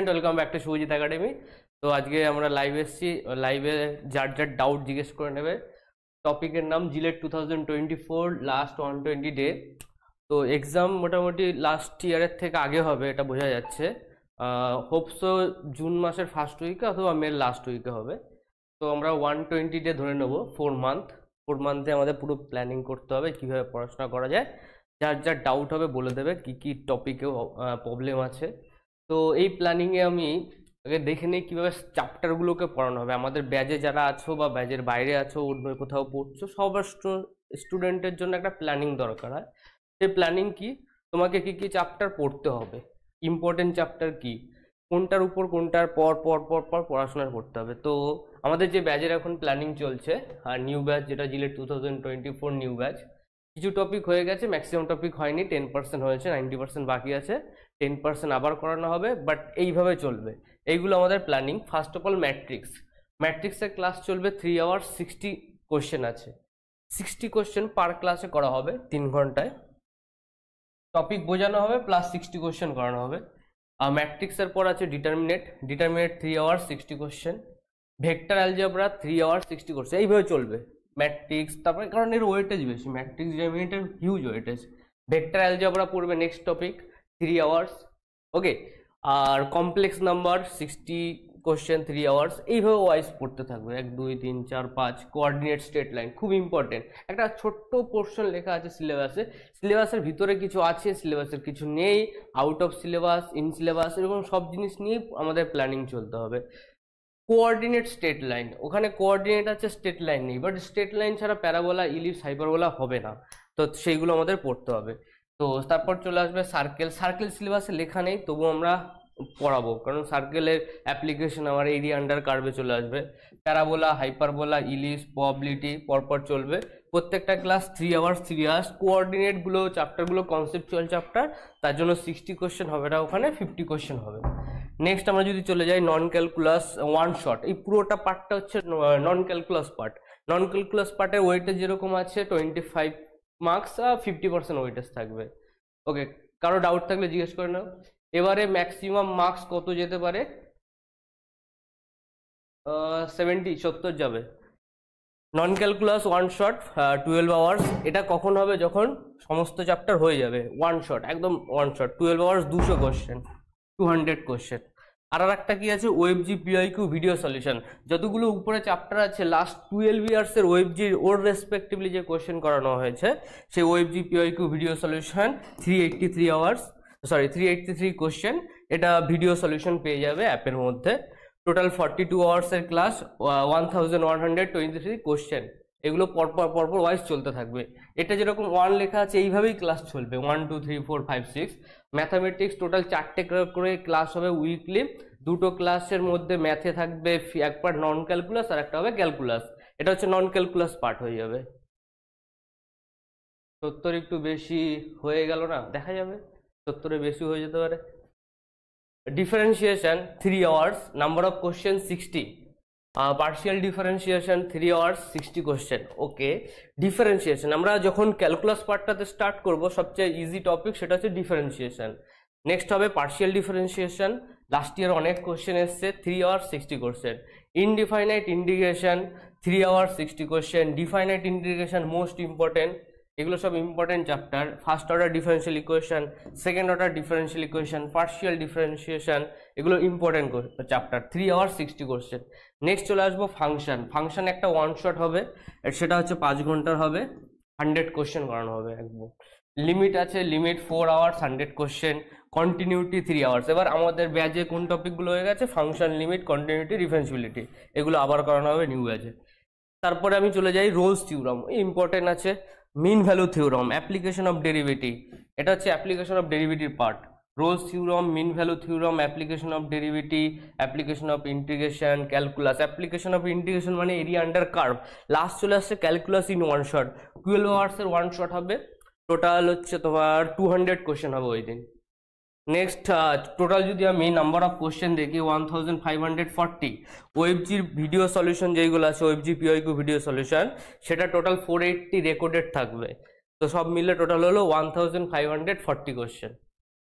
Welcome back to Shubhajit academy. তো আজকে আমরা লাইভে এসেছি, লাইভে যার যার ডাউট জিজ্ঞেস করে নেবে। টপিকের নাম জিলেট 2024 লাস্ট 120 ডে। তো এক্সাম মোটামুটি লাস্ট ইয়ারের থেকে আগে হবে, এটা বোঝা যাচ্ছে। হোপসো জুন মাসের ফার্স্ট উইকে অথবা মের লাস্ট উইকে হবে। তো আমরা 120 ডে ধরে নেবো, 4 মান্থে আমাদের পুরো প্ল্যানিং করতে হবে কীভাবে পড়াশোনা করা যায়। যার যার ডাউট হবে বলে দেবে কী কী টপিকেও প্রবলেম আছে। তো এই প্ল্যানিংয়ে আমি আগে দেখে নিই কীভাবে চ্যাপ্টারগুলোকে পড়ানো হবে। আমাদের ব্যাচে যারা আছো বা ব্যাচের বাইরে আছো, অন্য কোথাও পড়ছো, সবার স্টুডেন্টের জন্য একটা প্ল্যানিং দরকার হয়। সেই প্ল্যানিং কি, তোমাকে কী কী চ্যাপ্টার পড়তে হবে, ইম্পর্টেন্ট চ্যাপ্টার কি, কোনটার উপর কোনটার পর পর পর পর পড়াশোনা করতে হবে। তো আমাদের যে ব্যাচের এখন প্ল্যানিং চলছে, আর নিউ ব্যাচ যেটা জিলেট 2024 নিউ ব্যাচ, কিছু টপিক হয়ে গেছে, ম্যাক্সিমাম টপিক হয়নি, 10% হয়েছে, 90% বাকি আছে। 10% আবার করানো হবে, বাট এইভাবে চলবে। এইগুলো আমাদের প্ল্যানিং। ফার্স্ট অফ অল ম্যাট্রিক্সের ক্লাস চলবে 3 আওয়ার্স, 60 কোশ্চেন আছে। 60 কোশ্চেন পার ক্লাসে করা হবে 3 ঘন্টায়। টপিক বোঝানো হবে প্লাস 60 কোশ্চেন করানো হবে। আর ম্যাট্রিক্সের পর আছে determinant 3 hours 60 question. Vector algebra 3 hours 60 question. এইভাবে চলবে ম্যাট্রিক্স। তারপরে কারণ এর ওয়েটেজ বেশি, ম্যাট্রিক্স ডিটারমিনেটের হিউজ ওয়েটেজ। ভেক্টর অ্যালজেব্রা পড়বে নেক্সট টপিক 3 আওয়ার্স, ওকে। আর কমপ্লেক্স নাম্বার 60 কোশ্চেন 3 আওয়ার্স। এইভাবে ওয়াইজ পড়তে থাকবে, 1 2 3 4 5। কোঅর্ডিনেট স্ট্রেট লাইন খুব ইম্পর্টেন্ট, একটা ছোট্ট পোর্শন লেখা আছে সিলেবাসে। সিলেবাসের ভিতরে কিছু আছে, সিলেবাসের কিছু নেই, out of syllabus, in syllabus, এরকম সব জিনিস নিয়েই আমাদের প্ল্যানিং চলতে হবে। কোঅর্ডিনেট স্ট্রেট লাইন, ওখানে কোঅর্ডিনেট আছে, স্ট্রেট লাইন নেই, বাট স্ট্রেট লাইন ছাড়া প্যারাবোলা, ইলিপস, হাইপারবোলা হবে না। তো সেইগুলো আমাদের পড়তে হবে। তো তারপর চলে আসবে সার্কেল সিলেবাসে লেখা নেই, তবু আমরা পড়াবো, কারণ সার্কেলের অ্যাপ্লিকেশন আমার এরিয়া আন্ডার কার্ভে চলে আসবে। প্যারাবোলা, হাইপারবোলা, ইলিপস, প্রবাবিলিটি পরপর চলবে। প্রত্যেকটা ক্লাস 3 আওয়ার্স 3 আওয়ার্স। কোঅর্ডিনেটগুলো চ্যাপ্টারগুলো কনসেপচুয়াল চ্যাপ্টার, তার জন্য 60 কোশ্চেন হবে না, ওখানে 50 কোশ্চেন হবে। নেক্সট আমরা যদি চলে যাই নন ক্যালকুলাস ওয়ান শট, এই পুরোটা পার্টটা হচ্ছে নন ক্যালকুলাস পার্ট। নন ক্যালকুলাস পার্টের ওয়েটেজ যেরকম আছে 25 মার্কস, 50% ওয়েটেজ থাকবে, ওকে। কারো ডাউট থাকলে জিজ্ঞেস করে নাও। এবারে ম্যাক্সিমাম মার্কস কত যেতে পারে? 70 যাবে। Non calculus one shot 12 hours. এটা কখন হবে? যখন সমস্ত চ্যাপ্টার হয়ে যাবে, ওয়ান শট, একদম one shot 12 hours, 200 question, 200 question. আর একটা কি আছে, ওয়েবজি পিআইকিউ ভিডিও সলিউশন। যতগুলো উপরে চ্যাপ্টার আছে লাস্ট 12 ইয়ার্সের ওয়েবজির, ওর রেসপেক্টিভলি যে কোশ্চেন করানো হয়েছে, সেই ওয়েবজি পিআইকিউ ভিডিও সলিউশন 383 কোশ্চেন। এটা ভিডিও সলিউশন পেয়ে যাবে অ্যাপের মধ্যে। টোটাল 42 আওয়ার্সের ক্লাস, 1123 কোশ্চেন। এগুলো পরপর ওয়াইজ চলতে থাকবে। এটা যেরকম 1 লেখা আছে এইভাবেই ক্লাস চলবে, 1 2 3 4 5 6। ম্যাথামেটিক্স টোটাল 4টে করে ক্লাস হবে উইকলি। 2টো ক্লাসের মধ্যে ম্যাথে থাকবে একবার নন ক্যালকুলাস, আর একটা হবে ক্যালকুলাস। এটা হচ্ছে নন ক্যালকুলাস পার্ট হয়ে যাবে। 70 একটু বেশি হয়ে গেল না? দেখা যাবে, 70-এর বেশি হয়ে যেতে পারে। Differentiation 3 hours, number of question 60। Partial differentiation 3 hours 60 question, okay. Differentiation আমরা যখন ক্যালকুলাস পার্টটাতে স্টার্ট করব, সবচেয়ে ইজি টপিক সেটা হচ্ছে ডিফারেন্সিয়েশন। নেক্সট হবে পার্শিয়াল ডিফারেন্সিয়েশন, লাস্ট ইয়ার অনেক কোশ্চেন এসছে, 3 hours 60 question. Indefinite integration 3 hours 60 question. Definite integration most important, এগুলো সব important chapter. First order differential equation, second order differential equation, partial differentiation, এগুলো important chapter. 3 hours 60 question. Next চলে আসবো function একটা one shot হবে, সেটা হচ্ছে 5 ঘন্টার হবে, 100 কোশ্চেন করানো হবে একদম। লিমিট আছে, limit 4 hours 100 question. Continuity 3 hours. এবার আমাদের ব্যাচে কোন টপিকগুলো হয়ে গেছে, ফাংশন, লিমিট, কন্টিনিউটি, ডিফারেন্সিবিলিটি, এগুলো আবার করানো হবে নিউ ব্যাচে। তারপরে আমি চলে যাই রোলস থিওরাম, ইম্পর্টেন্ট আছে। Mean value theorem, application of derivative, এটা হচ্ছে application of derivative part. Rolle's theorem, mean value theorem, application of derivative, application of integration, calculus. Application of integration মানে এরিয়া আন্ডার কার্ভ। লাস্ট চলে আসছে calculus in one shot, 12 আওয়ার্সের one shot হবে। Total হচ্ছে তোমার 200 question হবে ওই দিন। নেক্সট টোটাল যদি আমি নাম্বার অফ কোশ্চেন দেখি 1540। ওয়েবজির ভিডিও সলিউশন যেগুলো আছে, ওয়েবজি পিআইকিউ ভিডিও সলিউশন, সেটা টোটাল 480 রেকর্ডেড থাকবে। তো সব মিলে টোটাল হলো 1540 কোশ্চেন।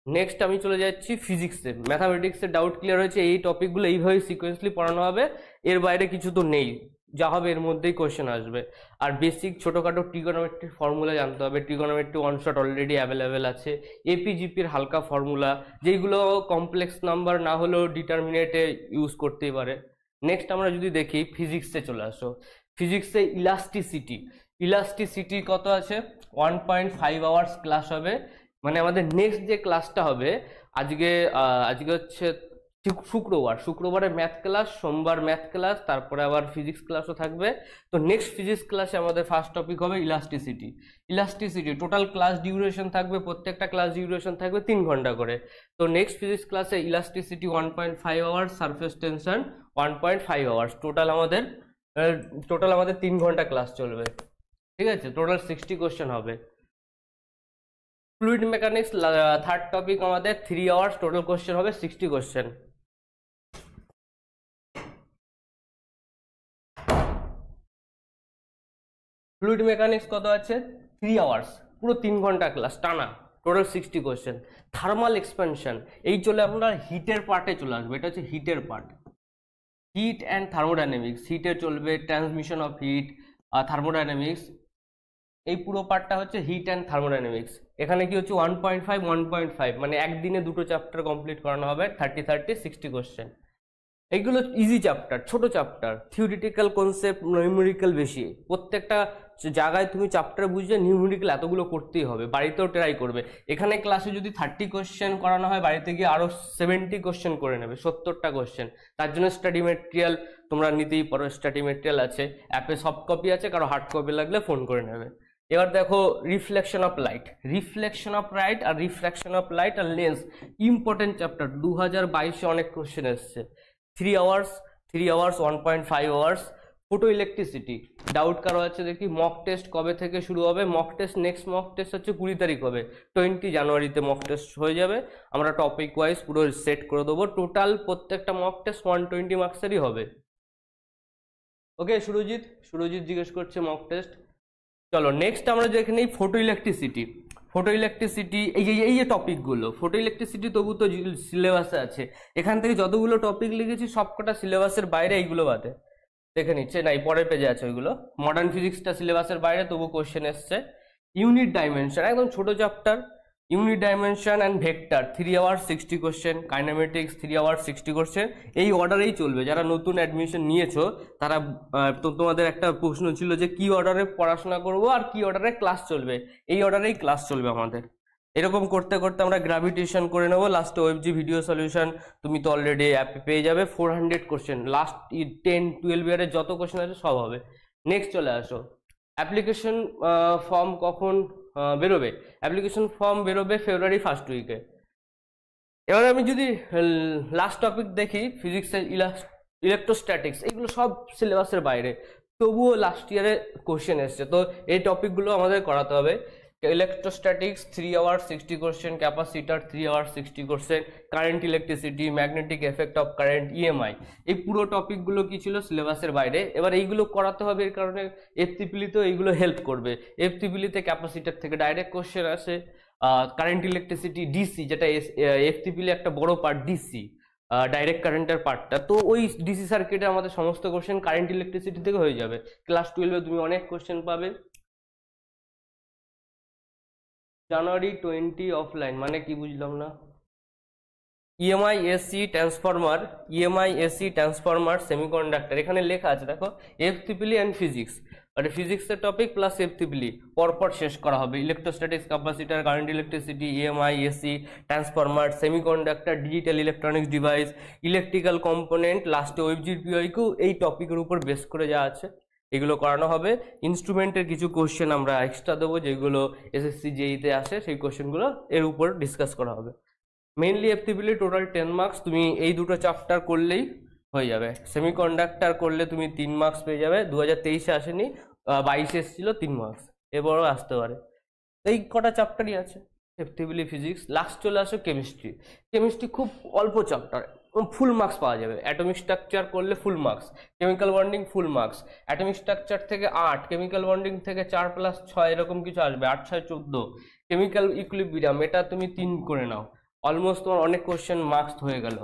নেক্সট আমি চলে যাচ্ছি ফিজিক্সে। ম্যাথামেটিক্সের ডাউট ক্লিয়ার হয়েছে, এই টপিকগুলো এইভাবে সিকোয়েন্সলি পড়ানো হবে, এর বাইরে কিছু তো নেই, যা হবে এর মধ্যেই কোয়েশ্চেন আসবে। আর বেসিক ছোটোখাটো ট্রিগোনোমেট্রির ফর্মুলা জানতে হবে, trigonometry one shot already available আছে, এপিজিপির হালকা ফর্মুলা যেগুলো কমপ্লেক্স নাম্বার না হলেও ডিটারমিনেটে ইউজ করতেই পারে। নেক্সট আমরা যদি দেখি ফিজিক্সে চলে আসো, ফিজিক্সে ইলাস্টিসিটি কত আছে, 1.5 আওয়ার্স ক্লাস হবে। মানে আমাদের নেক্সট যে ক্লাসটা হবে, আজকে হচ্ছে শুক্রবারে ম্যাথ ক্লাস, সোমবার ম্যাথ ক্লাস, তারপরে আবার ফিজিক্স ক্লাসও থাকবে। তো নেক্সট ফিজিক্স ক্লাসে আমাদের ফার্স্ট টপিক হবে ইলাস্টিসিটি। টোটাল ক্লাস ডিউরেশন থাকবে, প্রত্যেকটা ক্লাস ডিউরেশন থাকবে 3 ঘন্টা করে। তো নেক্সট ফিজিক্স ক্লাসে elasticity 1.5 hours, surface tension 1.5 hours, total আমাদের 3 ঘন্টা ক্লাস চলবে। ঠিক আছে, টোটাল 60 কোশ্চেন হবে। ফ্লুইড মেকানিক্স থার্ড টপিক আমাদের 3 আওয়ার্স, টোটাল কোশ্চেন হবে 60 কোশ্চেন। ফ্লুইড মেকানিক্স কত আছে, 3 আওয়ার্স, পুরো 3 ঘন্টা ক্লাস টানা, টোটাল 60 কোশ্চেন। থার্মাল এক্সপেনশন, এই চলে আমরা হিটের পার্টে চলে আসবো, এটা হচ্ছে হিটের পার্ট, হিট অ্যান্ড থার্মোডাইনামিক্স। হিটে চলবে ট্রান্সমিশন অফ হিট, থার্মোডাইনামিক্স, এই পুরো পার্টটা হচ্ছে হিট অ্যান্ড থার্মোডাইনামিক্স। এখানে কি হচ্ছে 1.5 মানে একদিনে দুটো চ্যাপ্টার কমপ্লিট করানো হবে, 30 60 কোশ্চেন। এইগুলো ইজি চ্যাপ্টার, ছোট চ্যাপ্টার, থিওরিটিক্যাল কনসেপ্ট, নিউমেরিক্যাল বেশি। প্রত্যেকটা জায়গায় তুমি চ্যাপ্টার বুঝে নিউমেরিক্যাল এতগুলো করতেই হবে, বাড়িতেও ট্রাই করবে। এখানে ক্লাসে যদি 30 কোশ্চেন করানো হয়, বাড়িতে গিয়ে আরও 70 কোশ্চেন করে নেবে, 70টা কোশ্চেন। তার জন্য স্টাডি মেটেরিয়াল তোমরা নিতেই পারো, স্টাডি মেটেরিয়াল আছে, অ্যাপে সফট কপি আছে, কারো হার্ড কপি লাগলে ফোন করে নেবে। এবার দেখো রিফ্লেকশন অফ লাইট আর রিফ্র্যাকশন অফ লাইট আর লেন্স, ইম্পর্টেন্ট চ্যাপ্টার, 2022-এ অনেক কোশ্চেন এসছে। 3 hours 1.5 hours. Photo electricity doubt কারো আছে দেখি, মক টেস্ট কবে থেকে শুরু হবে? নেক্সট মক টেস্ট হচ্ছে 20 তারিখ হবে, 20 জানুয়ারিতে মক টেস্ট হয়ে যাবে। আমরা টপিক ওয়াইজ পুরো সেট করে দেবো, টোটাল প্রত্যেকটা মক টেস্ট 120 মার্কসেরই হবে। ওকে, সুরজিৎ জিজ্ঞেস করছে মক টেস্ট। চলো নেক্সট আমরা দেখে নিই ফটো ইলেকট্রিসিটি। এই যে টপিকগুলো, ফটো ইলেকট্রিসিটি তবু তো সিলেবাসে আছে, এখান থেকে যতগুলো টপিক লিখেছি সবকটা সিলেবাসের বাইরে, এইগুলো বাদে দেখে নিচ্ছে, নাই পরের পেজে আছে ওইগুলো। মডার্ন ফিজিক্সটা সিলেবাসের বাইরে, তবু কোশ্চেন এসছে। ইউনিট ডাইমেনশন একদম ছোট chapter, unit dimension and vector 3 hours 60 question, kinematics 3 hours 60 question. এই অর্ডারেই চলবে, যারা নতুন অ্যাডমিশন নিয়েছো তারা, তো তোমাদের একটা প্রশ্ন ছিল যে কি অর্ডারে পড়াশোনা করব আর কি অর্ডারে ক্লাস চলবে, এই অর্ডারেই ক্লাস চলবে আমাদের। এরকম করতে করতে আমরা গ্র্যাভিটেশন করে নেবো, লাস্টে ওয়েবজি ভিডিও সলিউশন তুমি তো অলরেডি অ্যাপে পেয়ে যাবে। 400 কোশ্চেন, লাস্ট 10-12 ইয়ারের যত কোশ্চেন আছে সব হবে। নেক্সট চলে আসো, অ্যাপ্লিকেশন ফর্ম কখন বেরোবে? অ্যাপ্লিকেশন ফর্ম বেরোবে ফেব্রুয়ারি ফার্স্ট উইকে। এবার আমি যদি লাস্ট টপিক দেখি, ফিজিক্সের ইলেকট্রোস্ট্যাটিক্স, এগুলো সব সিলেবাসের বাইরে, তবুও লাস্ট ইয়ারে কোশ্চেন এসছে, তো এই টপিকগুলো আমাদের করাতে হবে। Electrostatics 3 hours 60 question, capacitor 3 hours 60 question, current electricity, magnetic effect of current, EMI, এই পুরো টপিকগুলো কি ছিল সিলেবাসের বাইরে। এবার এইগুলো করাতে হবে, এর কারণে এফটিপিলিতেও এইগুলো হেল্প করবে। এফটিপিলিতে ক্যাপাসিটার থেকে ডাইরেক্ট কোশ্চেন আসে, কারেন্ট ইলেকট্রিসিটি ডিসি, যেটা এফটিপিলি একটা বড় পার্ট, ডিসি ডাইরেক্ট কারেন্টের পার্টটা, তো ওই ডিসি সার্কিটে আমাদের সমস্ত কোশ্চেন কারেন্ট ইলেকট্রিসিটি থেকে হয়ে যাবে। ক্লাস 12-এ তুমি অনেক কোশ্চেন পাবে। জানুয়ারি 20 অফলাইন মানে কি বুঝলাম না? ইএমআই এসি ট্রান্সফরমার সেমিকন্ডাক্টর, এখানে লেখা আছে দেখো, এফটিপিলি অ্যান্ড ফিজিক্স, আর ফিজিক্সের টপিক প্লাস এফটিপিলি পরপর শেষ করা হবে। Electrostatics, capacitor, current electricity, EMI AC transformer, semiconductor, digital electronics device, electrical component, লাস্টে ওয়েবজির পিওইকিউ, এই টপিকের উপর বেস করে যা আছে এগুলো করানো হবে। ইনস্ট্রুমেন্টের কিছু কোশ্চেন আমরা এক্সট্রা দেবো, যেগুলো এসএসসি জেইতে আসে, সেই কোশ্চেনগুলো এর উপর ডিসকাস করা হবে। মেইনলি এফটিপিলি টোটাল 10 মার্কস, তুমি এই দুটো চ্যাপ্টার করলেই হয়ে যাবে। সেমিকন্ডাক্টর করলে তুমি 3 মার্কস পেয়ে যাবে, 2023-এ আসেনি, 22-এ এসেছিল 3 মার্কস, এবারও আসতে পারে। এই কটা চ্যাপ্টারই আছে, এফটিপিলি, ফিজিক্স। লাস্ট চলে আসো কেমিস্ট্রি খুব অল্প চ্যাপ্টার, ফুল মার্কস পাওয়া যাবে। অ্যাটমিক স্ট্রাকচার করলে full marks, chemical bonding full marks, atomic structure থেকে 8, কেমিক্যাল বন্ডিং থেকে 4 + 6 এরকম কিছু আসবে, 8 × 6 = 14। কেমিক্যাল ইকুইলিব্রিয়াম, এটা তুমি 3 করে নাও, অলমোস্ট তোমার অনেক কোশ্চেন মার্কস হয়ে গেল।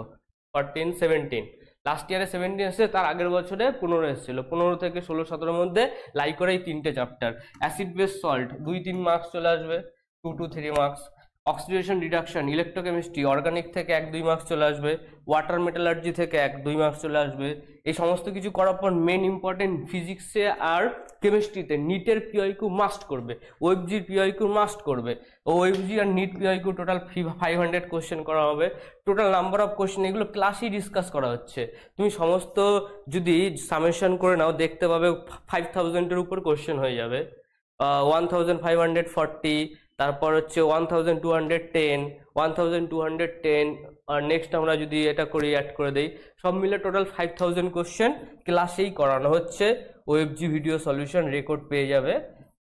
14 17 লাস্ট ইয়ারে 17 এসেছে, তার আগের বছরে 15 এসেছিল। 15 থেকে 16 17 মধ্যে লাই করে এই 3টে chapter. Acid base salt 2-3 marks চলে আসবে, 2 to 3 marks. Oxidation reduction, electrochemistry, organic থেকে 1-2 মার্কস চলে আসবে। ওয়াটার মেটালার্জি থেকে 1-2 মার্কস চলে আসবে। এই সমস্ত কিছু করার পর মেন ইম্পর্টেন্ট ফিজিক্সে আর কেমিস্ট্রিতে নিটের পিওয়াইকিউ মাস্ট করবে, ওএফজির পিওয়াইকিউ মাস্ট করবে। ওএফজি আর নিট পিওয়াইকিউ টোটাল 500 কোশ্চেন করা হবে। টোটাল নাম্বার অফ কোশ্চেন এগুলো ক্লাসেই ডিসকাস করা হচ্ছে। তুমি সমস্ত যদি সামেশন করে নাও দেখতে পাবে 5000-এর উপর কোশ্চেন হয়ে যাবে। 1540, তারপর হচ্ছে 1210, 1210। আর নেক্সট আমরা যদি এটা করি, অ্যাড করে দেই, সব মিলে টোটাল 5000 কোশ্চেন ক্লাসেই করানো হচ্ছে। ওএফজি ভিডিও সলিউশন রেকর্ড পেয়ে যাবে।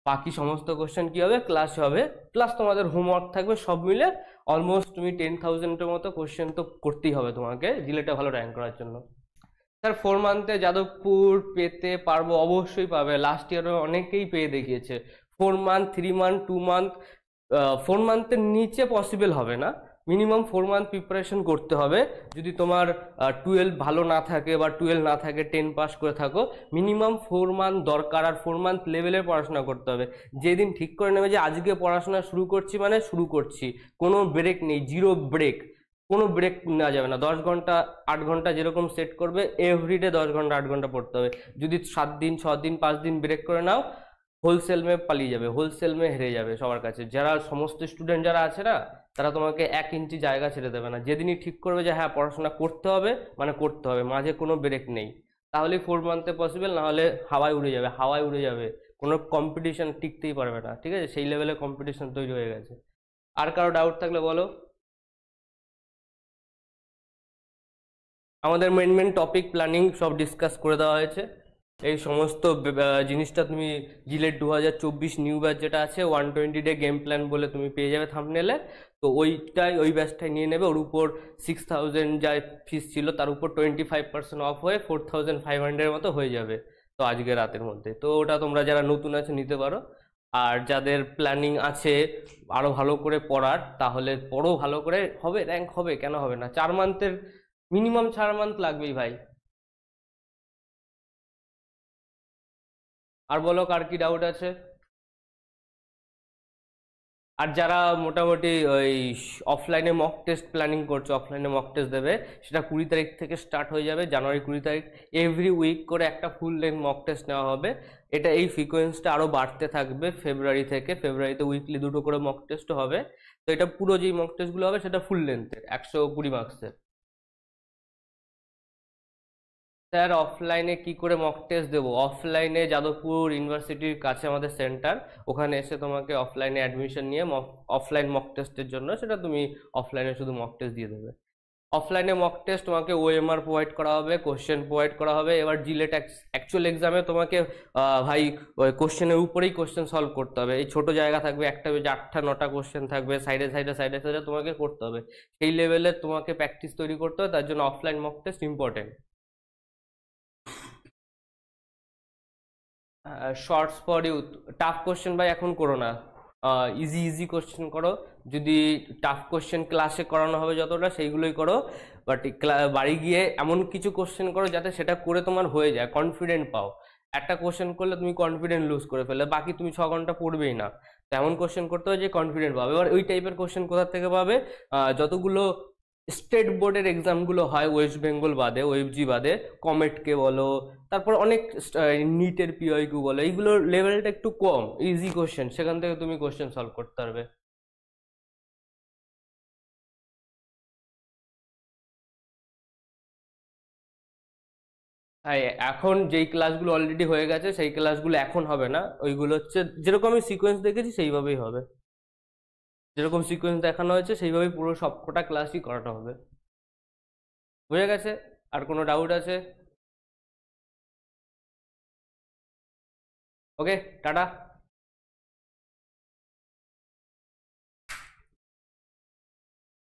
বাকি সমস্ত কোশ্চেন কি হবে, ক্লাসে হবে, প্লাস তোমাদের হোমওয়ার্ক থাকবে। সব মিলে অলমোস্ট তুমি 10,000-এর মতো কোশ্চেন তো করতেই হবে তোমাকে জিলেটে ভালো র্যাঙ্ক করার জন্য। স্যার 4 মান্থে যাদবপুর পেতে পারবো? অবশ্যই পাবে, লাস্ট ইয়ারে অনেকেই পেয়ে দেখিয়েছে। 4 মান্থ, 3 মান্থ, 2 মান্থ, 4 মান্থের নিচে পসিবল হবে না। মিনিমাম 4 মান্থ প্রিপারেশন করতে হবে। যদি তোমার 12 ভালো না থাকে বা 12 না থাকে, 10 পাস করে থাকো, মিনিমাম 4 মান্থ দরকার। আর 4 মান্থ লেভেলে পড়াশোনা করতে হবে। যেদিন ঠিক করে নেবে যে আজকে পড়াশোনা শুরু করছি মানে শুরু করছি, কোনো ব্রেক নেই, জিরো ব্রেক, কোনো ব্রেক নেওয়া যাবে না। 10 ঘন্টা 8 ঘন্টা যেরকম সেট করবে, এভরিডে 10 ঘন্টা 8 ঘন্টা পড়তে হবে। যদি 7 দিন 6 দিন 5 দিন ব্রেক করে নাও, হোলসেল মে পালিয়ে যাবে, হোলসেল মে হেরে যাবে সবার কাছে। যারা সমস্ত স্টুডেন্ট যারা আছে না, তারা তোমাকে 1 ইঞ্চি জায়গা ছেড়ে দেবে না। যেদিনই ঠিক করবে যে হ্যাঁ পড়াশোনা করতে হবে মানে করতে হবে, মাঝে কোনো ব্রেক নেই, তাহলেই 4 মান্থে পসিবল। না হলে হাওয়ায় উড়ে যাবে, হাওয়ায় উড়ে যাবে, কোনো কম্পিটিশন টিকতেই পারবে না। ঠিক আছে, সেই লেভেলে কম্পিটিশন তৈরি হয়ে গেছে। আর কারো ডাউট থাকলে বলো। আমাদের মেন মেন টপিক প্ল্যানিং সব ডিসকাস করে দেওয়া হয়েছে। এই সমস্ত জিনিসটা তুমি জিলেট 2024 নিউ ব্যাচ যেটা আছে 120 ডে গেম প্ল্যান বলে তুমি পেয়ে যাবে থাম্বনেলে। তো ওই ব্যাচটাই নিয়ে নেবে। ওর উপর 6000 যা ফিস ছিল তার উপর 25% অফ হয়ে 4500-এর মতো হয়ে যাবে, তো আজকে রাতের মধ্যে। তো ওটা তোমরা যারা নতুন আছে নিতে পারো। আর যাদের প্ল্যানিং আছে আরো ভালো করে পড়ার, তাহলে পড়ো ভালো করে, হবে র্যাঙ্ক হবে, কেন হবে না। 4 মান্থের মিনিমাম 4 মান্থ লাগবেই ভাই। আর বলো কার কি ডাউট আছে। আর যারা মোটামুটি ওই অফলাইনে মক টেস্ট প্ল্যানিং করছো, অফলাইনে মক টেস্ট দেবে, সেটা 20 তারিখ থেকে স্টার্ট হয়ে যাবে, জানুয়ারি 20 তারিখ। এভরি উইক করে একটা ফুল লেন্থ মক টেস্ট নেওয়া হবে। এটা এই ফ্রিকোয়েন্সটা আরও বাড়তে থাকবে ফেব্রুয়ারি থেকে। ফেব্রুয়ারিতে উইকলি 2টো করে মক টেস্ট হবে। তো এটা পুরো যেই মক টেস্টগুলো হবে সেটা ফুল লেন্থের, 120 মার্কসের। স্যার অফলাইনে কি করে মক টেস্ট দেবো? অফলাইনে যাদবপুর ইউনিভার্সিটির কাছে আমাদের সেন্টার, ওখানে এসে তোমাকে অফলাইনে অ্যাডমিশন নিয়ে অফলাইন মক টেস্টের জন্য সেটা তুমি অফলাইনে শুধু মক টেস্ট দিয়ে দেবে। অফলাইনে মক টেস্ট তোমাকে ওএমআর প্রোভাইড করা হবে, কোশ্চেন প্রোভাইড করা হবে। এবার জিলেট অ্যাকচুয়াল এক্সামে তোমাকে ভাই ওই কোশ্চেনের উপরেই কোশ্চেন সলভ করতে হবে। এই ছোট জায়গা থাকবে, একটা পেজে 8টা 9টা কোশ্চেন থাকবে, সাইডে সাইডে সাইডে সাইডে তোমাকে করতে হবে। সেই লেভেলে তোমাকে প্র্যাকটিস তৈরি করতে হবে, তার জন্য offline mock test important. Shorts for youth, tough question ভাই এখন করো না, ইজি ইজি কোশ্চেন করো। যদি টাফ কোশ্চেন ক্লাসে করানো হবে যতটা সেইগুলোই করো, বাট বাড়ি গিয়ে এমন কিছু কোশ্চেন করো যাতে সেটা করে তোমার হয়ে যায়, কনফিডেন্ট পাও। একটা কোশ্চেন করলে তুমি কনফিডেন্ট লুজ করে ফেলে, বাকি তুমি 6 ঘন্টা পড়বেই না। তো এমন কোশ্চেন করতে হবে যে কনফিডেন্ট পাবে। এবার ওই টাইপের কোশ্চেন কোথা থেকে পাবে? যতগুলো স্টেট বোর্ডের এক্সামগুলো হয় ওয়েস্ট বেঙ্গল বাদে, ওএফজি বাদে, কমেটকে বলো, তারপর অনেক নিটের পিওয়াইকিউ বলো, এইগুলোর লেভেলটা একটু কম, ইজি কোশ্চেন, সেখান থেকে তুমি কোশ্চেন সলভ করতে পারবে। হ্যাঁ, এখন যেই ক্লাসগুলো অলরেডি হয়ে গেছে সেই ক্লাসগুলো এখন হবে না। ওইগুলো হচ্ছে যেরকম আমি সিকোয়েন্স দেখেছি সেইভাবেই হবে, যেরকম সিকোয়েন্স দেখানো হয়েছে সেইভাবেই পুরো সবকটা ক্লাসই করানো হবে। বুঝে গেছে? আর কোনো ডাউট আছে? ওকে, টাটা।